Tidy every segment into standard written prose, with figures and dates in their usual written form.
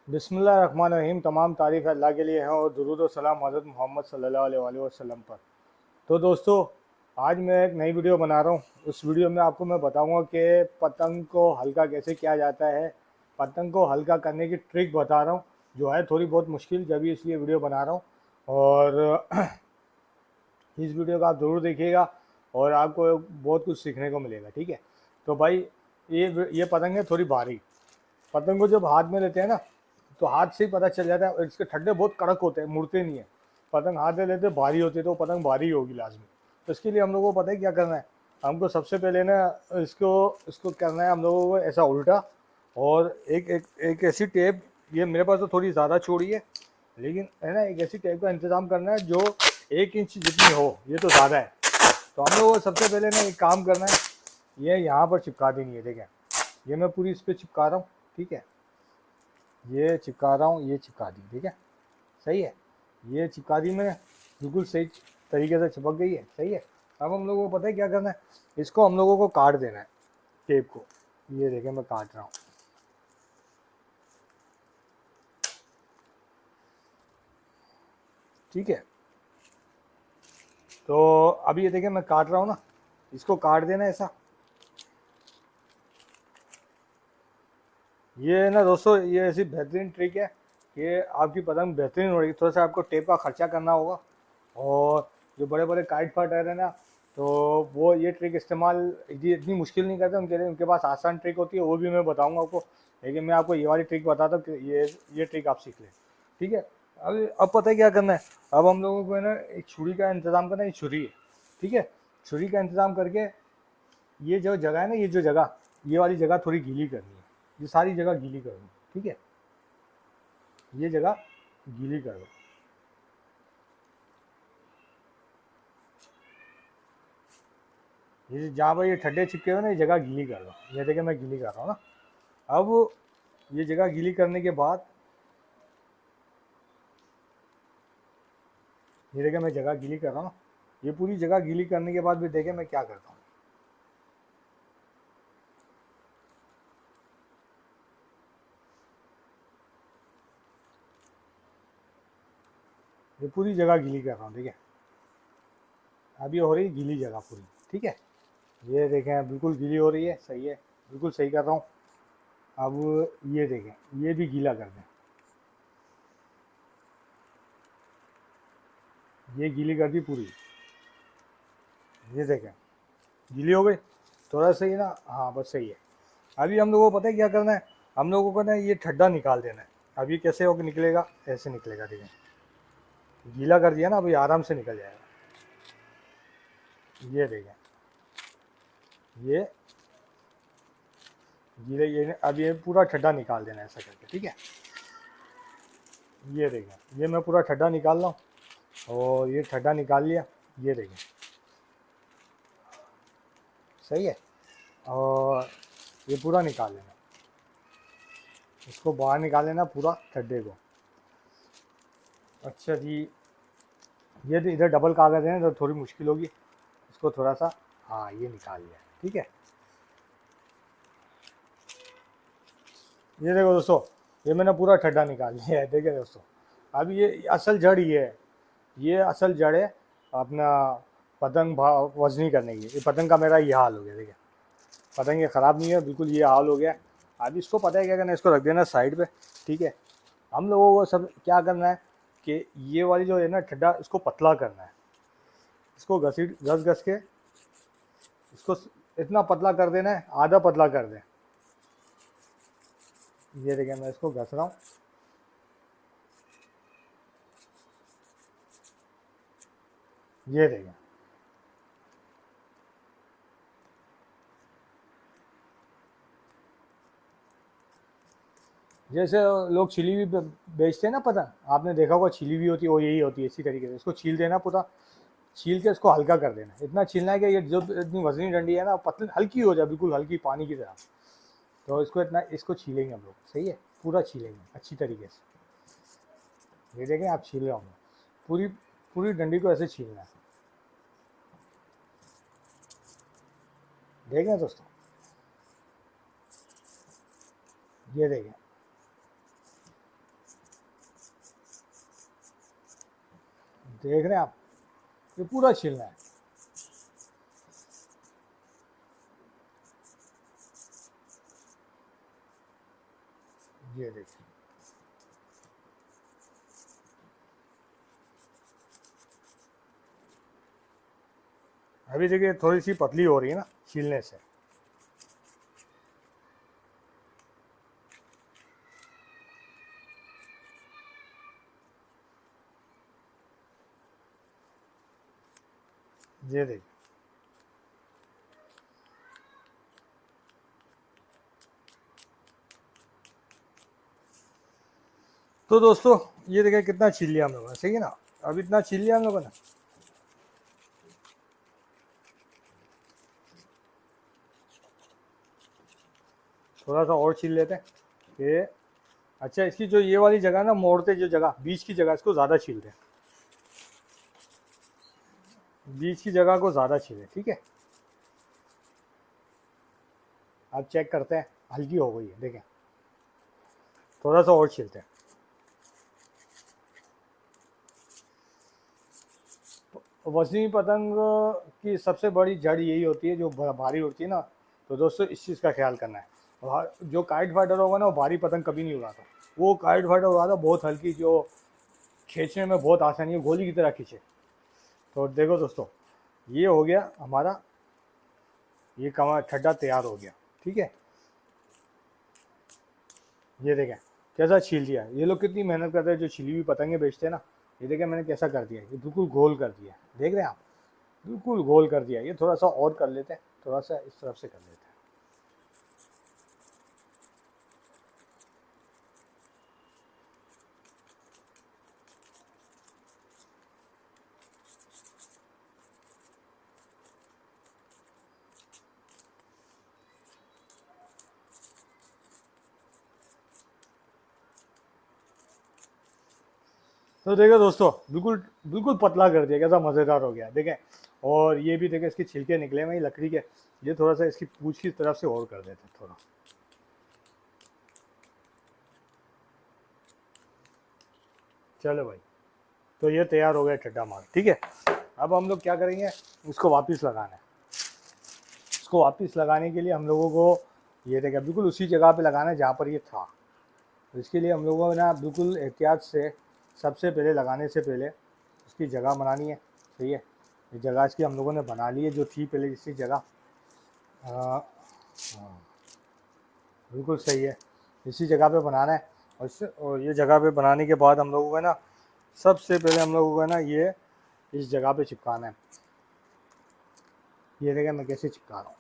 बिस्मिल्लाहिर्रहमानिर्रहीम। तमाम तारीफ़ अल्लाह के लिए हैं और दुरूद और सलाम हज़रत मोहम्मद सल्लल्लाहु अलैहि वसल्लम पर। तो दोस्तों, आज मैं एक नई वीडियो बना रहा हूँ। उस वीडियो में आपको मैं बताऊँगा कि पतंग को हल्का कैसे किया जाता है। पतंग को हल्का करने की ट्रिक बता रहा हूँ, जो है थोड़ी बहुत मुश्किल, जब इसलिए वीडियो बना रहा हूँ। और इस वीडियो को आप ज़रूर देखिएगा और आपको बहुत कुछ सीखने को मिलेगा। ठीक है, तो भाई ये पतंग है थोड़ी भारी। पतंग को जब हाथ में लेते हैं ना, तो हाथ से ही पता चल जाता है। और इसके ठड्डे बहुत कड़क होते हैं, मुड़ते नहीं है। पतंग हाथ में लेते भारी होती है, तो पतंग भारी होगी लाजमी। तो इसके लिए हम लोगों को पता है क्या करना है। हमको सबसे पहले ना इसको इसको करना है हम लोगों को ऐसा उल्टा, और एक ऐसी टेप, ये मेरे पास तो थोड़ी ज़्यादा चौड़ी है, लेकिन है ना, एक ऐसी टेप का इंतज़ाम करना है जो 1 इंच जितनी हो। ये तो ज़्यादा है। तो हम लोगों को सबसे पहले ना एक काम करना है, ये यहाँ पर चिपका देनी है। ठीक है, ये मैं पूरी इस पर चिपका रहा हूँ। ठीक है, ये चिपका रहा हूँ, ये चिपका दी। ठीक है, सही है। ये चिपका दी मैंने, बिल्कुल सही तरीके से चिपक गई है। सही है। अब हम लोगों को पता है क्या करना है, इसको हम लोगों को काट देना है, टेप को। ये देखें, मैं काट रहा हूँ। ठीक है, तो अभी ये देखें मैं काट रहा हूँ ना, इसको काट देना है ऐसा। ये ना दोस्तों, ये ऐसी बेहतरीन ट्रिक है कि आपकी पतंग बेहतरीन हो रही है। थोड़ा सा आपको टेप का खर्चा करना होगा। और जो बड़े बड़े काइट फाइटर है ना, तो वो ये ट्रिक इस्तेमाल ये इतनी मुश्किल नहीं करते। उनके लिए, उनके पास आसान ट्रिक होती है, वो भी मैं बताऊंगा आपको। लेकिन मैं आपको ये वाली ट्रिक बताता हूँ कि ये ट्रिक आप सीख लें। ठीक है, अब पता है क्या करना है। अब हम लोगों को है ना एक छुरी का इंतज़ाम करना है। ये छुरी है। ठीक है, छुरी का इंतज़ाम करके ये जो जगह है ना, ये जो जगह, ये वाली जगह थोड़ी गीली करनी है। ये सारी जगह गीली कर दो। ठीक है, ये जगह गीली कर दो। ये जहाँ पर ये ठड्डे चिपके हुए ना, ये जगह गीली कर दो। ये देखिए मैं गीली कर रहा हूँ ना। अब ये जगह गीली करने के बाद, ये देखिए मैं जगह गीली कर रहा हूँ। ये पूरी जगह गीली करने के बाद भी देखिए मैं क्या करता हूँ। ये पूरी जगह गीली कर रहा हूँ। ठीक है, अब ये हो रही है गीली जगह पूरी। ठीक है, ये देखें बिल्कुल गीली हो रही है। सही है, बिल्कुल सही कर रहा हूँ। अब ये देखें, ये भी गीला कर दें। ये गीली कर दी पूरी। ये देखें गीली हो गई। थोड़ा सही है ना, हाँ बस सही है। अभी हम लोगों को पता है क्या करना है। हम लोगों को ना ये ठड्डा निकाल देना है। अब ये कैसे होकर निकलेगा, ऐसे निकलेगा। ठीक है, गीला कर दिया ना, अभी आराम से निकल जाएगा। ये देखें, ये गीले, ये अब ये पूरा ठड्डा निकाल देना है ऐसा करके। ठीक है, ये देखें, ये मैं पूरा ठड्डा निकाल रहा हूँ और ये ठड्डा निकाल लिया। ये देखें, सही है। और ये पूरा निकाल लेना, इसको बाहर निकाल लेना पूरा ठड्डे को। अच्छा जी, ये तो इधर डबल कागज़ है तो थोड़ी मुश्किल होगी। इसको थोड़ा सा, हाँ ये निकाल लिया। ठीक है, ये देखो दोस्तों, ये मैंने पूरा ठड्डा निकाल लिया है। देखिए दोस्तों, अब ये असल जड़ ये है। ये असल जड़ है अपना पतंग वजनी करने की। ये पतंग का मेरा ये हाल हो गया। देखिए, पतंग ये ख़राब नहीं है, बिल्कुल ये हाल हो गया। अब इसको पता है क्या करना है, इसको रख देना साइड पे। ठीक है, हम लोगों को सब क्या करना है कि ये वाली जो है ना ठड्डा, इसको पतला करना है। इसको घस घस के इसको इतना पतला कर देना है, आधा पतला कर दें। ये देखिए मैं इसको घस रहा हूँ। ये देखिए, जैसे लोग छिली हुई बेचते हैं ना पतंग, आपने देखा होगा छिली हुई होती है, वो यही होती है। इसी तरीके से इसको छील देना पूरा। छील के इसको हल्का कर देना। इतना छीलना है कि ये जो इतनी वजनी डंडी है ना, पतली हल्की हो जाए, बिल्कुल हल्की पानी की तरह। तो इसको इतना, इसको छीलेंगे हम लोग। सही है, पूरा छीलेंगे अच्छी तरीके से। ये देखें आप छील रहे होंगे, पूरी पूरी डंडी को ऐसे छीलना है। देखें दोस्तों, ये देखें, देख रहे हैं आप, ये पूरा छीलना है। ये देखिए, अभी देखिए थोड़ी सी पतली हो रही है ना छीलने से। ये देखिए, तो दोस्तों ये देखिए कितना छील लिया हम लोगों ने, सही है ना। अब इतना छील लिया हम लोगों ने, थोड़ा सा और छील लेते हैं ये। अच्छा, इसकी जो ये वाली जगह ना, मोड़ते जो जगह, बीच की जगह, इसको ज़्यादा छीलते हैं, बीच की जगह को ज़्यादा छीलें, ठीक है। अब चेक करते हैं, हल्की हो गई है, देखें, थोड़ा सा और छीलते हैं। वज़नी पतंग की सबसे बड़ी जड़ यही होती है, जो भारी होती है ना। तो दोस्तों इस चीज़ का ख्याल करना है। और जो काइट फाइटर होगा ना, वो भारी पतंग कभी नहीं उड़ाता। वो काइट फाइटर उड़ाता बहुत हल्की, जो खींचने में बहुत आसानी है, गोली की तरह खींचे। तो देखो दोस्तों, ये हो गया हमारा, ये कमा खड्डा तैयार हो गया, ठीक है। ये देखें कैसा छील दिया। ये लोग कितनी मेहनत करते हैं जो छिली हुई पतंगे बेचते हैं ना। ये देखें मैंने कैसा कर दिया, ये बिल्कुल गोल कर दिया, देख रहे हैं आप, बिल्कुल गोल कर दिया। ये थोड़ा सा और कर लेते हैं, थोड़ा सा इस तरफ से कर लेते हैं। तो देखो दोस्तों, बिल्कुल बिल्कुल पतला कर दिया, कैसा मज़ेदार हो गया, देखें। और ये भी देखें, इसके छिलके निकले हुए हैं लकड़ी के। ये थोड़ा सा इसकी पूंछ की तरफ से और कर देते हैं थोड़ा। चलो भाई, तो ये तैयार हो गया ठड्डा मार, ठीक है। अब हम लोग क्या करेंगे, इसको वापस लगाना है। इसको वापस लगाने के लिए हम लोगों को, ये देखिए, बिल्कुल उसी जगह पे लगाना है जहाँ पर ये था। तो इसके लिए हम लोगों को ना बिल्कुल एहतियात से, सबसे पहले लगाने से पहले इसकी जगह बनानी है, सही है। ये जगह इसकी हम लोगों ने बना ली है, जो थी पहले जिसकी जगह। हाँ, बिल्कुल सही है, इसी जगह पे बनाना है। और ये जगह पे बनाने के बाद हम लोगों को ना, सबसे पहले हम लोगों को ना ये इस जगह पे चिपकाना है। ये देखिए मैं कैसे चिपका रहा हूँ,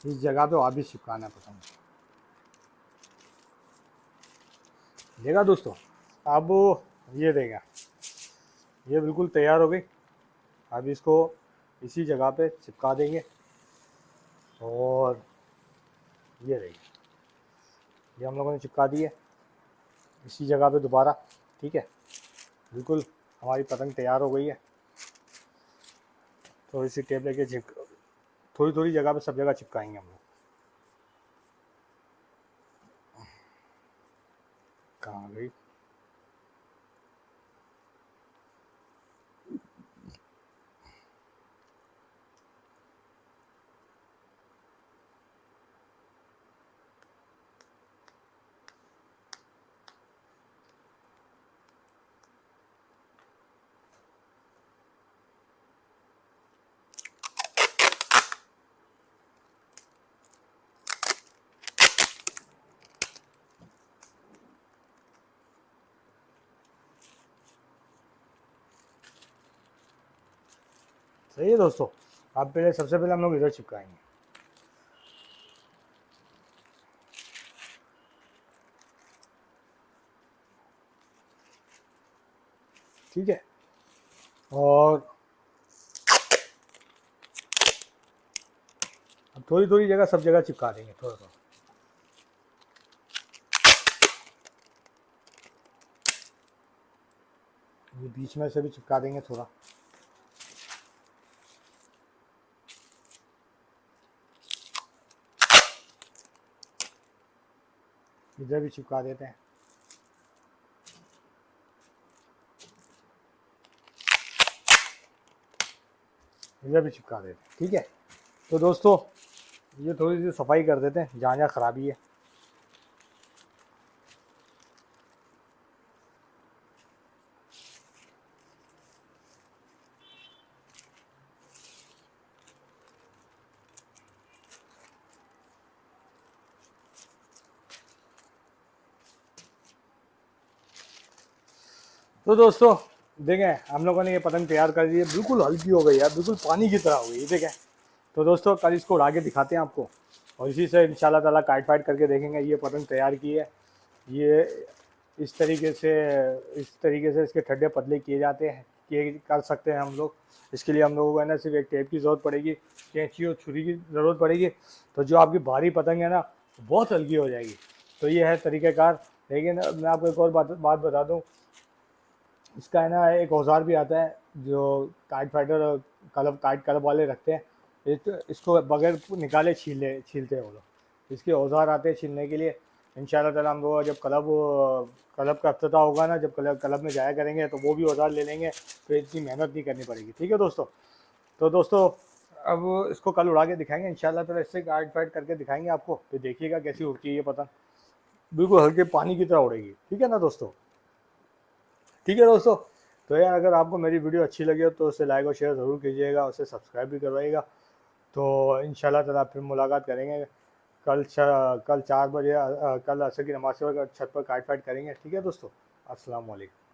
इस जगह पे वापिस चिपकाना है पसंद। देखा दोस्तों, अब ये देगा, ये बिल्कुल तैयार हो गई। अब इसको इसी जगह पे चिपका देंगे। और ये देखिए, ये हम लोगों ने चिपका दी है इसी जगह पे दोबारा, ठीक है। बिल्कुल हमारी पतंग तैयार हो गई है। थोड़ी सी टेप लेके थोड़ी थोड़ी जगह पे सब जगह चिपकाएंगे हम लोग। कहाँ गई, सही है दोस्तों। अब पहले सबसे पहले हम लोग इधर चिपकाएंगे, ठीक है। और अब थोड़ी थोड़ी जगह सब जगह चिपका देंगे, थोड़ा थोड़ा। ये बीच में से भी चिपका देंगे थोड़ा। इधर भी चिपका देते हैं। इधर भी चिपका देते हैं। ठीक है, तो दोस्तों ये थोड़ी सी सफाई कर देते हैं जहाँ जहाँ खराबी है। तो दोस्तों देखें, हम लोगों ने ये पतंग तैयार कर दी है, बिल्कुल हल्की हो गई है, बिल्कुल पानी की तरह हो गई, देखें। तो दोस्तों कल इसको उड़ा के दिखाते हैं आपको, और इसी से इंशाल्लाह ताला काट फाइट करके देखेंगे ये पतंग तैयार की है। ये इस तरीके से इसके ठड्डे पतले किए जाते हैं, किए कर सकते हैं हम लोग। इसके लिए हम लोगों को है ना सिर्फ एक टेप की ज़रूरत पड़ेगी, कैंची और छुरी की ज़रूरत पड़ेगी। तो जो आपकी भारी पतंग है ना बहुत हल्की हो जाएगी। तो ये है तरीक़ेकार। लेकिन मैं आपको एक और बात बता दूँ, इसका है ना एक औजार भी आता है जो काइट फाइटर और काइट क्लब वाले रखते हैं। इसको बगैर निकाले छीलते हैं वो लोग। इसके औजार आते हैं छीलने के लिए। इंशाल्लाह ताला हम लोग जब क्लब का अफ्ताह होगा ना, जब क्लब में जाया करेंगे तो वो भी औजार ले लेंगे, तो इतनी मेहनत नहीं करनी पड़ेगी। ठीक है दोस्तों। तो दोस्तों अब इसको कल उड़ा के दिखाएंगे इंशाल्लाह ताला, इससे काइट फाइट करके दिखाएंगे आपको, तो देखिएगा कैसी उड़ती है ये पतंग, बिल्कुल हल्के पानी की तरह उड़ेगी। ठीक है ना दोस्तों। ठीक है दोस्तों। तो यार अगर आपको मेरी वीडियो अच्छी लगी हो तो उसे लाइक और शेयर ज़रूर कीजिएगा, उसे सब्सक्राइब भी करवाइएगा। तो इंशाल्लाह ताला फिर मुलाकात करेंगे कल 4 बजे, कल असर की नमाज़ के बाद छत पर काट फाइट करेंगे। ठीक है दोस्तों, अस्सलाम वालेकुम।